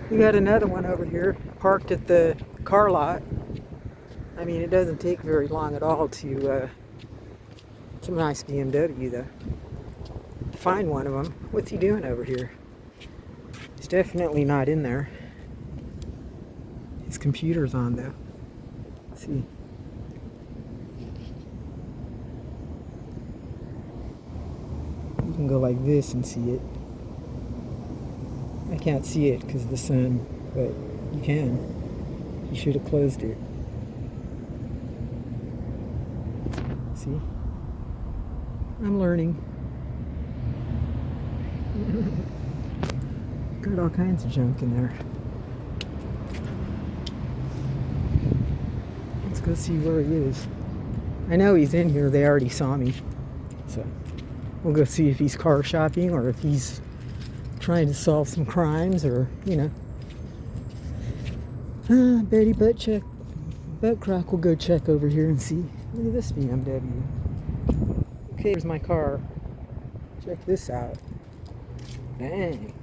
We got another one over here parked at the car lot. I mean, it doesn't take very long at all to it's a nice BMW though. Find one of them. What's he doing over here? He's definitely not in there. His computer's on though. Let's see. You can go like this and see it. I can't see it because of the sun, but you can. You should have closed it. See? I'm learning. Got all kinds of junk in there. Let's go see where he is. I know he's in here. They already saw me. So we'll go see if he's car shopping or if he's trying to solve some crimes or, you know. Betty Butt Crack will go check over here and see. Look at this BMW. Okay, here's my car. Check this out. Dang.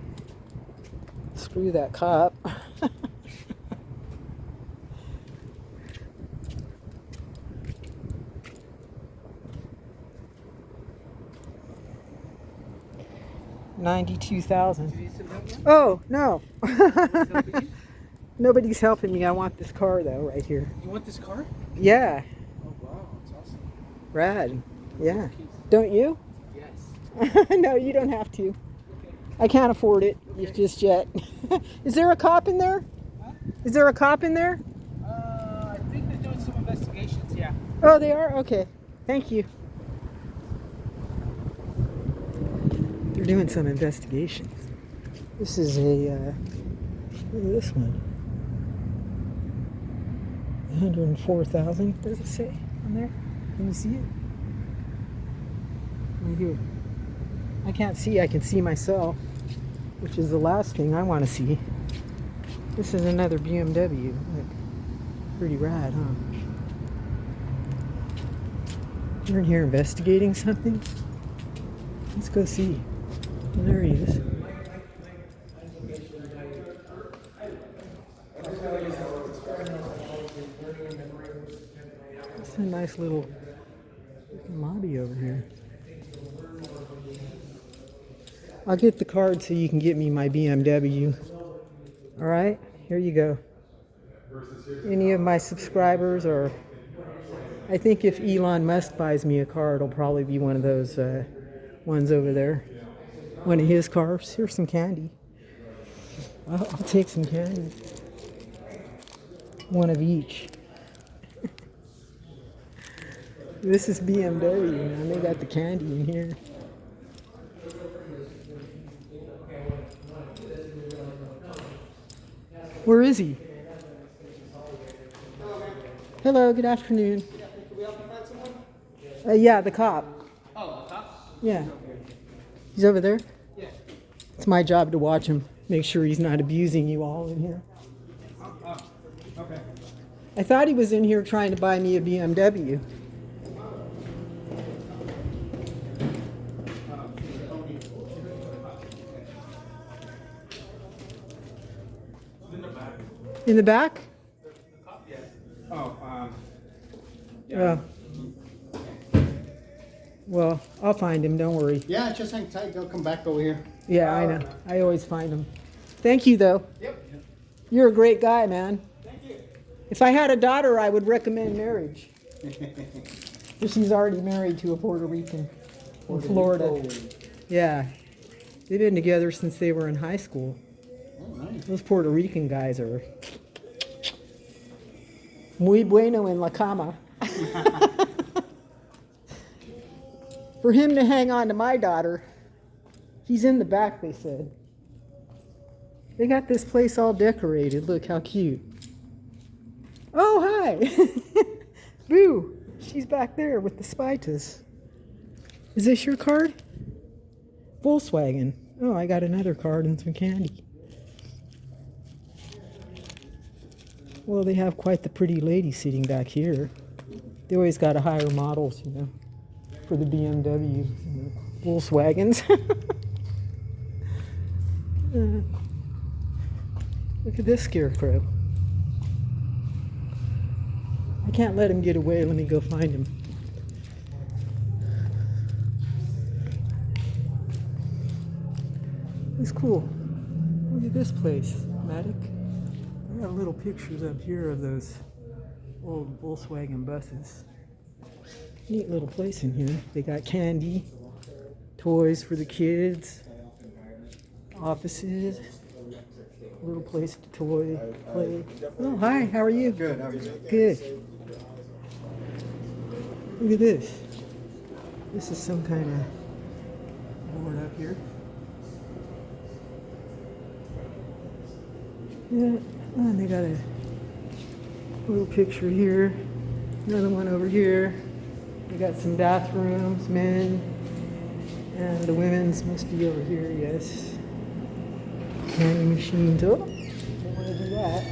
Screw that cop. $92,000. Oh, no. Nobody's helping me. I want this car, though, right here. You want this car? Yeah. Oh, wow. It's awesome. Rad. Yeah. Don't you? Yes. No, you don't have to. Okay. I can't afford it just yet. Is there a cop in there? Huh? Is there a cop in there? I think they're doing some investigations, yeah. Oh, they are? Okay. Thank you. They're doing some investigations. This is a, look at this one. 104,000, does it say on there? Can you see it? Right here. I can't see, I can see myself, which is the last thing I want to see. This is another BMW. Look, pretty rad, huh? You're in here investigating something? Let's go see. There he is. It's a nice little lobby over here. I'll get the card so you can get me my BMW. All right, here you go. Any of my subscribers, or I think if Elon Musk buys me a car, it'll probably be one of those ones over there. One of his cars. Here's some candy. I'll take some candy. One of each. This is BMW, man. They got the candy in here. Where is he? Hello, good afternoon. Can we help you find someone? Yeah, the cop. Oh, the cop? Yeah. He's over there? Yeah. It's my job to watch him. Make sure he's not abusing you all in here. Okay. I thought he was in here trying to buy me a BMW. In the back? Oh, Yeah. Well, I'll find him, don't worry. yeah, just hang tight. They'll come back over here. Yeah, I know. I always find him. Thank you, though. Yep. You're a great guy, man. Thank you. If I had a daughter, I would recommend marriage. But she's already married to a Puerto Rican in Florida. Yeah. They've been together since they were in high school. Oh, nice. Those Puerto Rican guys are muy bueno en la cama. For him to hang on to my daughter, he's in the back, they said. They got this place all decorated. Look how cute. Oh, hi. Boo. She's back there with the spitas. Is this your card? Volkswagen. Oh, I got another card and some candy. Well, they have quite the pretty lady sitting back here. They always got to hire models, you know, for the BMWs and the Volkswagens. Look at this scarecrow. I can't let him get away. Let me go find him. It's cool. Look at this place, Matic. I got little pictures up here of those old Volkswagen buses. Neat little place in here. They got candy, toys for the kids, offices, little place to play. Oh, hi, how are you? Good, how are you? Good. Look at this. This is some kind of board up here. Yeah, oh, and they got a little picture here. Another one over here. They got some bathrooms, men. And the women's must be over here, yes. Candy machines. Oh, don't want to do that.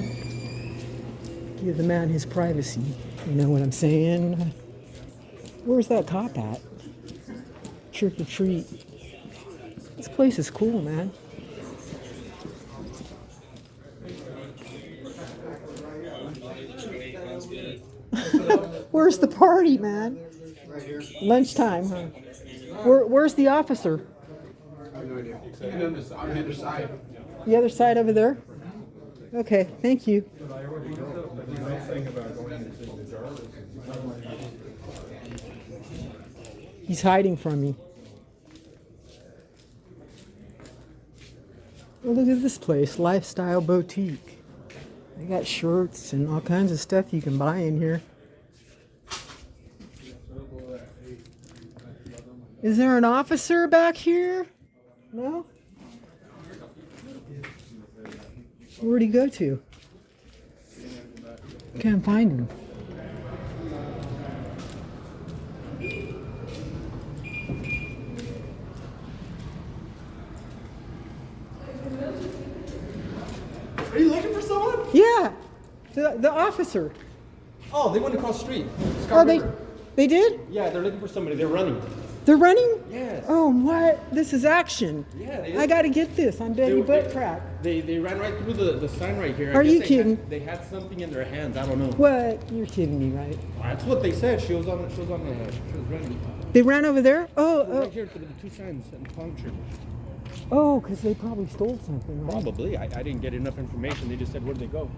Give the man his privacy. You know what I'm saying? Where's that cop at? Trick or treat. This place is cool, man. Where's the party, man? Right here. Lunchtime, huh? Where's the officer? I have no idea. On the other side. The other side over there? Okay, thank you. He's hiding from me. Oh, look at this place, Lifestyle Boutique. They got shirts and all kinds of stuff you can buy in here. Is there an officer back here? No? Where'd he go to? Can't find him. Are you looking for someone? Yeah, the officer. Oh, they went across the street. Oh, they did? Yeah, they're looking for somebody. They're running. They're running? Yes. Oh, what? This is action. Yeah, I got to get this on Betty Butt Crack. They ran right through the sign right here. Are you kidding? They had something in their hands. I don't know. What? You're kidding me, right? That's what they said. She was running. They ran over there? Right here to the two signs and the palm tree. Oh, because they probably stole something, right? Probably. I didn't get enough information. They just said, where'd they go?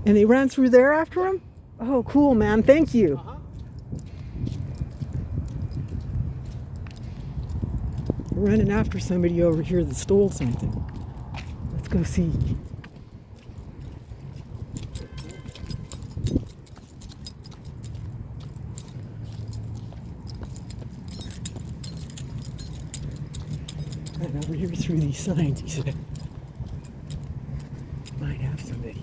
And they ran through there after him? Oh, cool, man. Thank you. Uh-huh. We're running after somebody over here that stole something. Let's go see. And over here through these signs, he said. Might have somebody.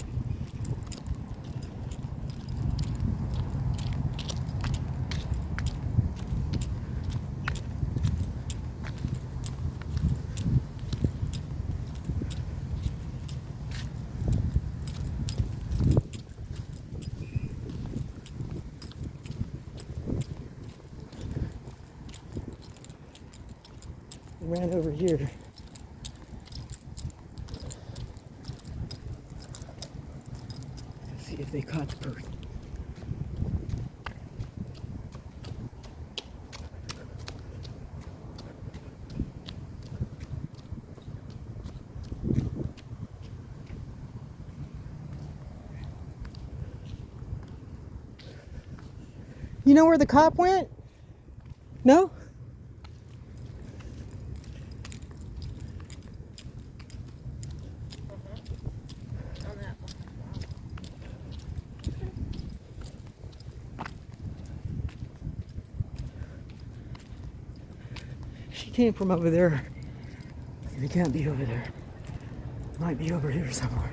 Ran over here. Let's see if they caught the person. You know where the cop went? No? She came from over there. It can't be over there. It might be over here somewhere.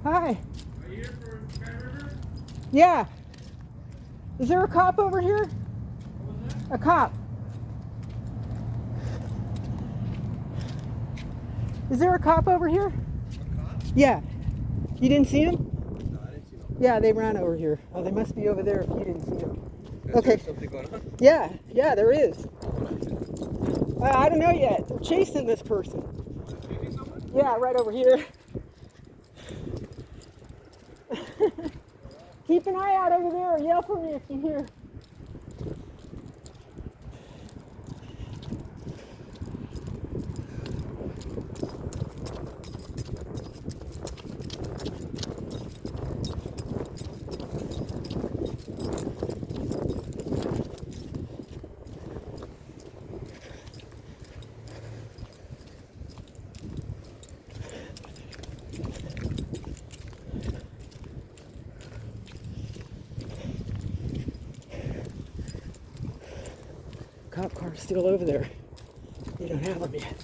Hi. Are you here for Sky River? Yeah. Is there a cop over here? What was that? A cop. Is there a cop over here? Yeah. You didn't see him? No, I didn't see no. Yeah, they ran over here. Oh, they must be over there if you didn't see them. Is Okay. there something going on? Yeah, there is. I don't know yet. They're chasing this person. Yeah, right over here. Keep an eye out over there. Yell for me if you hear. Cop car's still over there. They don't have them yet.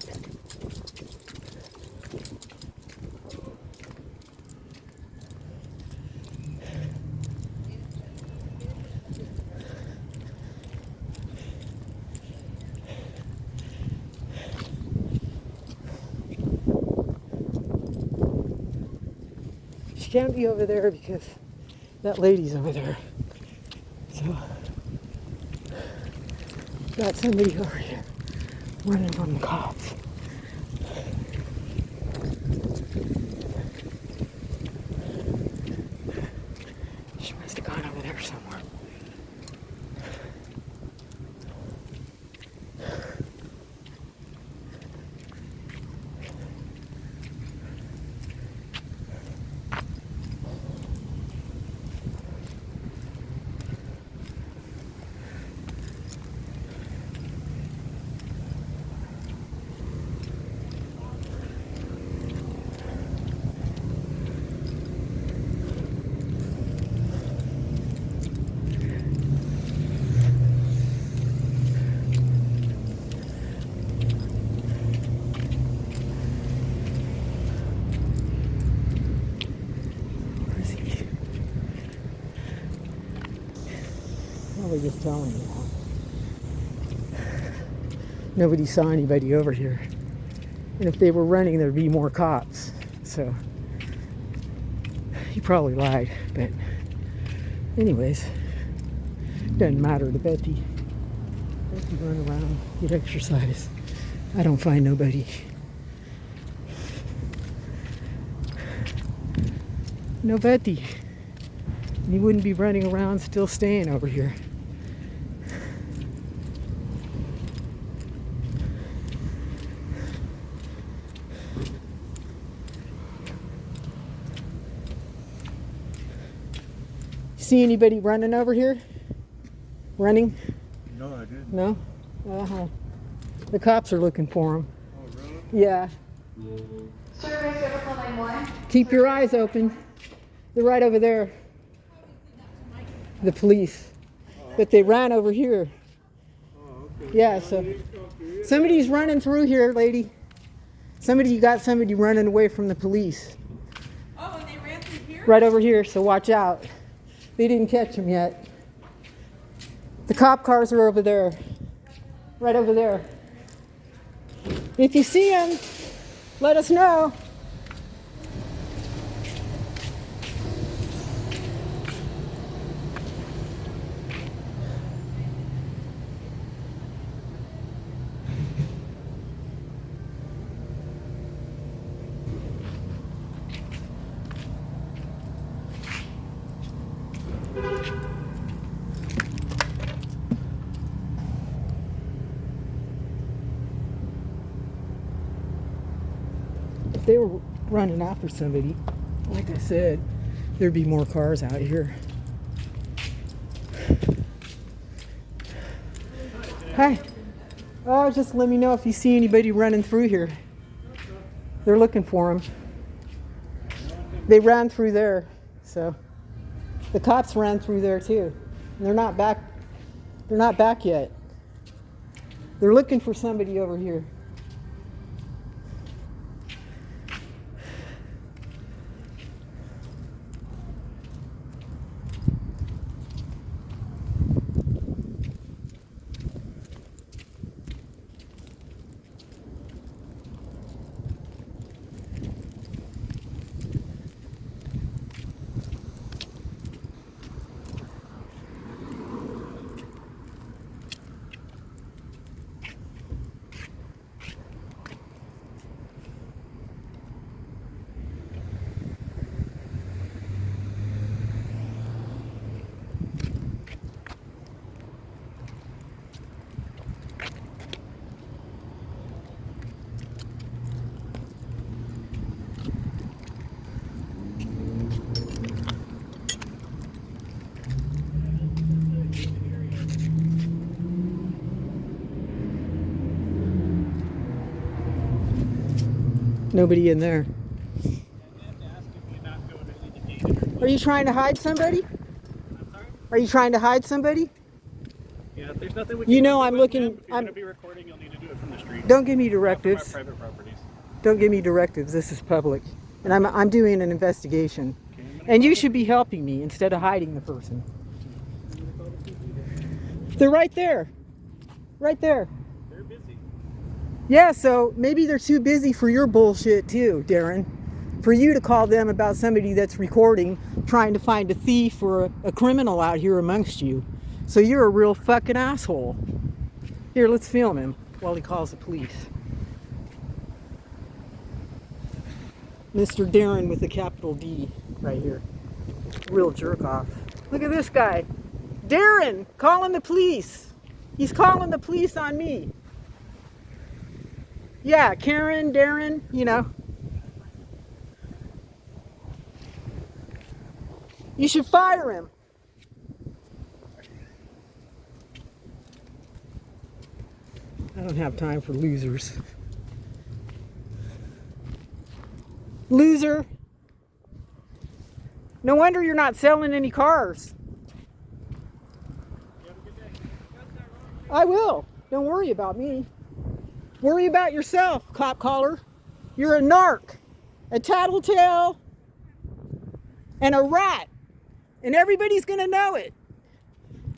She can't be over there because that lady's over there. So, got somebody over here running from the cops. She must have gone over there somewhere. Probably just telling you now. Nobody saw anybody over here. And if they were running, there'd be more cops. So, he probably lied. But, anyways, doesn't matter to Betty. Betty run around, get exercise. I don't find nobody. No Betty. You wouldn't be running around still staying over here. See anybody running over here? Running? No, I didn't. No? Uh-huh. The cops are looking for him. Oh, really? Yeah. Survey 791. Keep your eyes open. They're right over there. The police. But they ran over here. Oh, okay. Yeah, so somebody's running through here, lady. You got somebody running away from the police. Oh, and they ran through here? Right over here, so watch out. They didn't catch him yet. The cop cars are over there. Right over there. If you see him, let us know. If they were running after somebody, like I said, there'd be more cars out here. Hi. Oh, just let me know if you see anybody running through here. They're looking for him. They ran through there, so the cops ran through there too. They're not back. They're not back yet. They're looking for somebody over here. Nobody in there. Are you trying to hide somebody? Are you trying to hide somebody? Yeah, if there's nothing we You can know do I'm with looking. him, if you're going to be recording, you'll need to do it from the street. Don't give me Not from our directives. private properties. Don't give me directives. This is public, and I'm doing an investigation. And you should be helping me instead of hiding the person. They're right there. Right there. They're busy. Yeah, so maybe they're too busy for your bullshit too, Daren. For you to call them about somebody that's recording, trying to find a thief or a criminal out here amongst you. So you're a real fucking asshole. Here, let's film him while he calls the police. Mr. Daren with a capital D right here. Real jerk off. Look at this guy. Daren calling the police. He's calling the police on me. Yeah, Karen, Daren, you know. You should fire him. I don't have time for losers. Loser. No wonder you're not selling any cars. I will. Don't worry about me. Worry about yourself, cop caller. You're a narc, a tattletale, and a rat. And everybody's going to know it.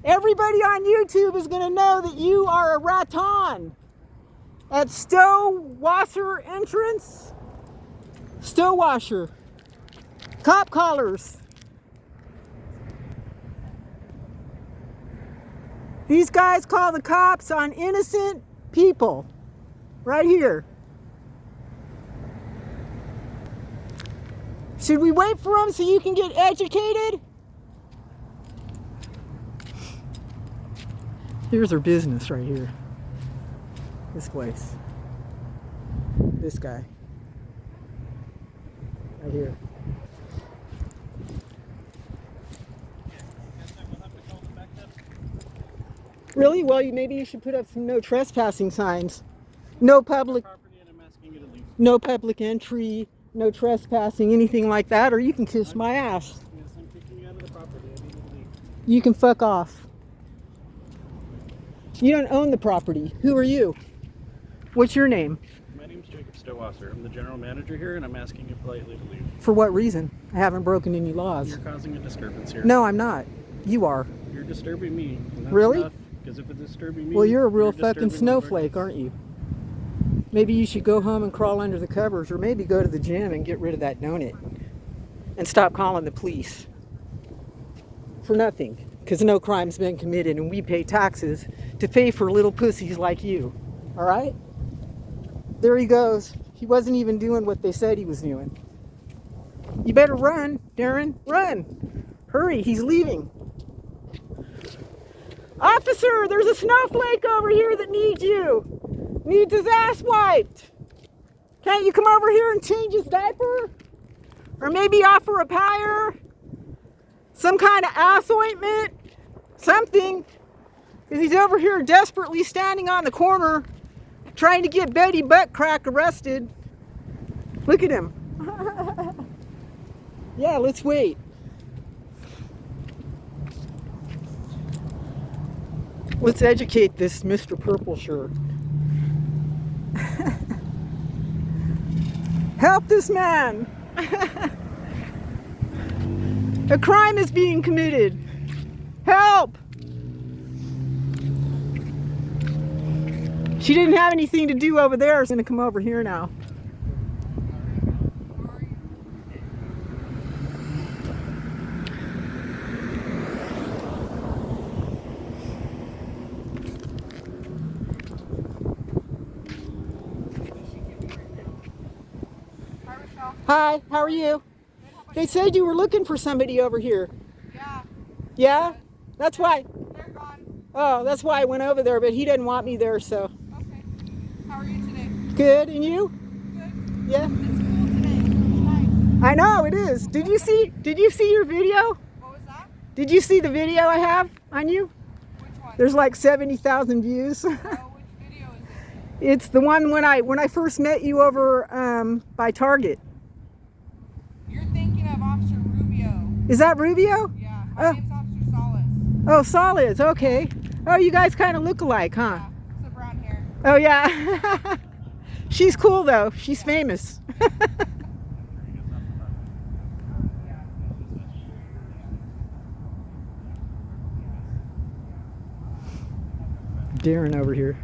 Everybody on YouTube is going to know that you are a raton. At Stowwasher entrance. Stowwasher. Cop collars. These guys call the cops on innocent people. Right here. Should we wait for them so you can get educated? Here's our business right here. This place. This guy. Right here. Really? Well, maybe you should put up some no trespassing signs. No public no public entry, no trespassing, anything like that, or you can kiss my ass. Yes, I'm kicking you out of the property. I need you to leave. You can fuck off. You don't own the property. Who are you? What's your name? My name's Jacob Stowasser. I'm the general manager here, and I'm asking you politely to leave. For what reason? I haven't broken any laws. You're causing a disturbance here. No, I'm not. You are. You're disturbing me. And that's Really? enough, because if it's disturbing me, Well, you're a real disturbing fucking the snowflake, aren't you? Maybe you should go home and crawl under the covers, or maybe go to the gym and get rid of that donut. And stop calling the police. For nothing. Because no crime's been committed, and we pay taxes to pay for little pussies like you. Alright? There he goes. He wasn't even doing what they said he was doing. You better run, Daren. Run! Hurry, he's leaving. Officer, there's a snowflake over here that needs you. Needs his ass wiped. Can't you come over here and change his diaper? Or maybe offer a pyre? Some kind of ass ointment? Something. Because he's over here desperately standing on the corner trying to get Betty Buttcrack arrested. Look at him. Yeah, let's wait. Let's educate this Mr. Purple Shirt. Help this man. A crime is being committed. Help! She didn't have anything to do over there. She's gonna come over here now. Hi, how are you? They said you were looking for somebody over here. Yeah, Yeah? That's why. they're gone. Oh, that's why I went over there, but he didn't want me there, so. Okay. How are you today? Good, and you? Good. Yeah. It's cool today. It's nice. I know it is. Did you see your video? What was that? Did you see the video I have on you? Which one? There's like 70,000 views. Oh, which video is it? It's the one when I first met you over by Target. You're thinking of Officer Rubio. Is that Rubio? Yeah. Oh. My name's Officer Solace. Oh, Solids. Okay. Oh, you guys kind of look alike, huh? Yeah. It's a brown hair. Oh, yeah. She's cool, though. She's famous. Daren over here.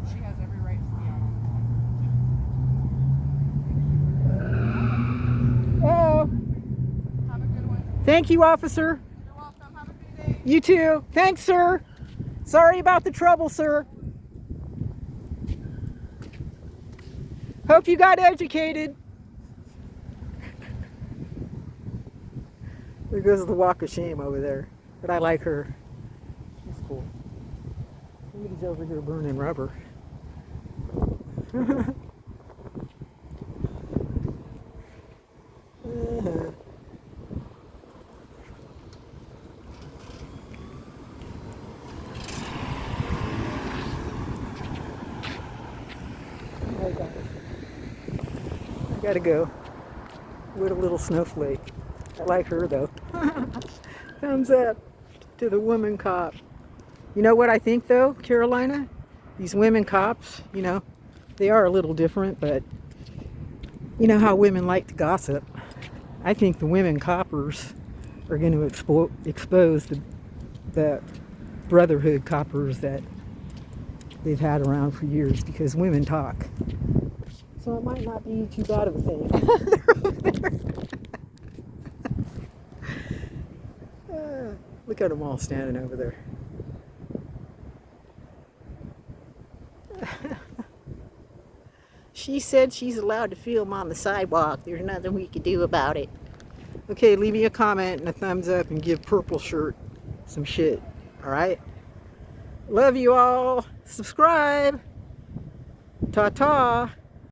She has every right to be on. Oh, Have a good one. thank you, officer. You're welcome. Have a good day. You too. Thanks, sir. Sorry about the trouble, sir. Hope you got educated. There goes the walk of shame over there. But I like her. She's cool. Somebody's over here burning rubber. I gotta go. What a little snowflake. I like her though. Thumbs up to the woman cop. You know what I think though, Carolina? These women cops, you know, they are a little different, but you know how women like to gossip. I think the women coppers are going to expose the brotherhood coppers that they've had around for years, because women talk. So it might not be too bad of a thing. Look at them all standing over there. She said she's allowed to film on the sidewalk. There's nothing we can do about it. Okay, leave me a comment and a thumbs up and give Purple Shirt some shit. Alright? Love you all. Subscribe. Ta-ta.